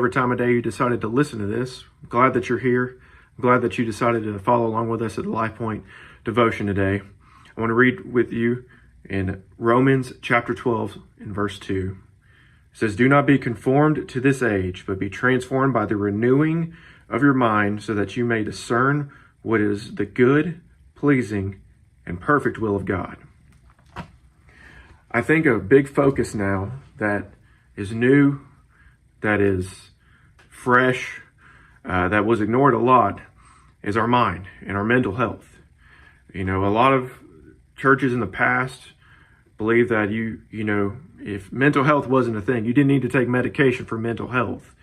whatever time of day you decided to listen to this. I'm glad that you're here. I'm glad that you decided to follow along with us at the Life Point devotion today. I want to read with you in Romans chapter 12 and verse 2. It says, "Do not be conformed to this age, but be transformed by the renewing of your mind, so that you may discern what is the good, pleasing, and perfect will of God." I think a big focus now that is new, that is fresh, that was ignored a lot, is our mind and our mental health. You know, a lot of churches in the past believe that if mental health wasn't a thing, you didn't need to take medication for mental health.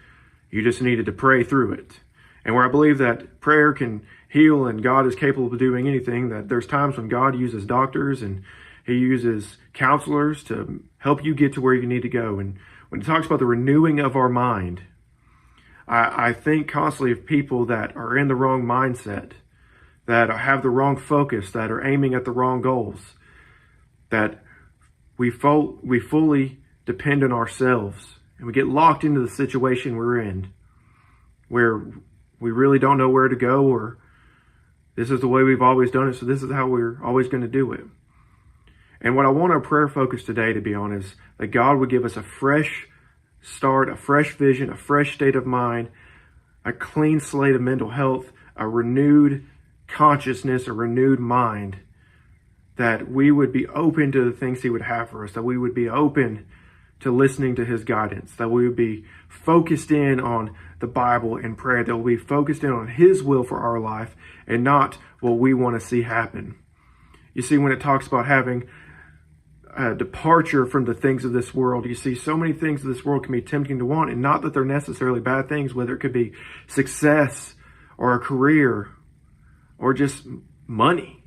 You just needed to pray through it. And where I believe that prayer can heal and God is capable of doing anything, that there's times when God uses doctors and he uses counselors to help you get to where you need to go. And when it talks about the renewing of our mind, I think constantly of people that are in the wrong mindset, that have the wrong focus, that are aiming at the wrong goals, that we fully depend on ourselves, and we get locked into the situation we're in, where we really don't know where to go, or this is the way we've always done it, so this is how we're always going to do it. And what I want our prayer focus today to be on is that God would give us a fresh start, a fresh vision, a fresh state of mind, a clean slate of mental health, a renewed consciousness, a renewed mind, that we would be open to the things he would have for us, that we would be open to listening to his guidance, that we would be focused in on the Bible and prayer, that we'll be focused in on his will for our life and not what we want to see happen. You see, when it talks about having a departure from the things of this world, you see so many things of this world can be tempting to want, and not that they're necessarily bad things, whether it could be success or a career or just money.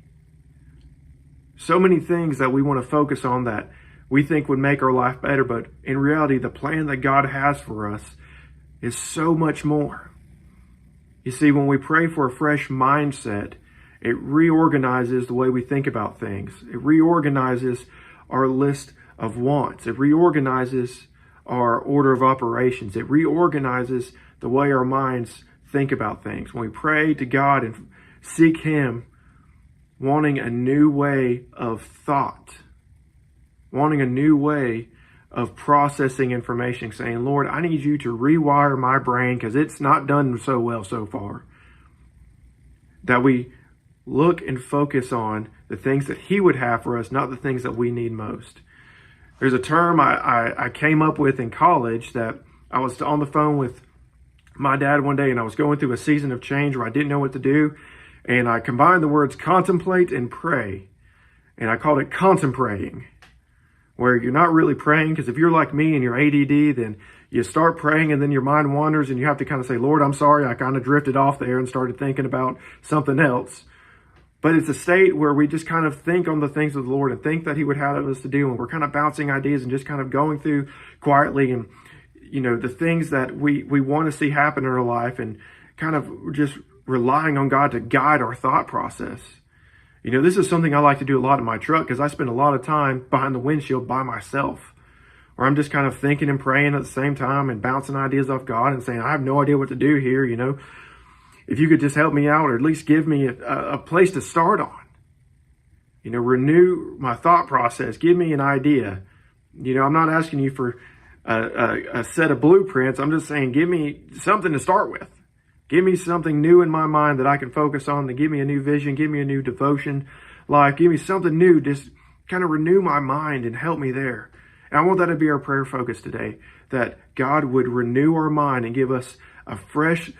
So many things that we want to focus on that we think would make our life better, but in reality, the plan that God has for us is so much more. You see, when we pray for a fresh mindset, it reorganizes the way we think about things. It reorganizes our list of wants. It reorganizes our order of operations. It reorganizes the way our minds think about things. When we pray to God and seek him, wanting a new way of thought, wanting a new way of processing information, saying, Lord, I need you to rewire my brain because it's not done so well so far. That we look and focus on the things that he would have for us, not the things that we need most. There's a term I came up with in college that I was on the phone with my dad one day, and I was going through a season of change where I didn't know what to do. And I combined the words contemplate and pray. And I called it contemplating, where you're not really praying, because if you're like me and you're ADD, then you start praying and then your mind wanders and you have to kind of say, Lord, I'm sorry, I kind of drifted off there and started thinking about something else. But it's a state where we just kind of think on the things of the Lord and think that he would have us to do. And we're kind of bouncing ideas and just kind of going through quietly and, the things that we want to see happen in our life, and kind of just relying on God to guide our thought process. This is something I like to do a lot in my truck, because I spend a lot of time behind the windshield by myself, where I'm just kind of thinking and praying at the same time and bouncing ideas off God and saying, I have no idea what to do here. If you could just help me out, or at least give me a place to start on. Renew my thought process. Give me an idea. I'm not asking you for a set of blueprints. I'm just saying, give me something to start with. Give me something new in my mind that I can focus on, to give me a new vision, give me a new devotion life, give me something new, just kind of renew my mind and help me there. And I want that to be our prayer focus today, that God would renew our mind and give us a fresh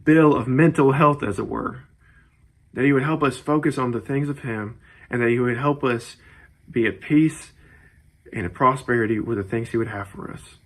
bill of mental health, as it were. That he would help us focus on the things of him, and that he would help us be at peace and at prosperity with the things he would have for us.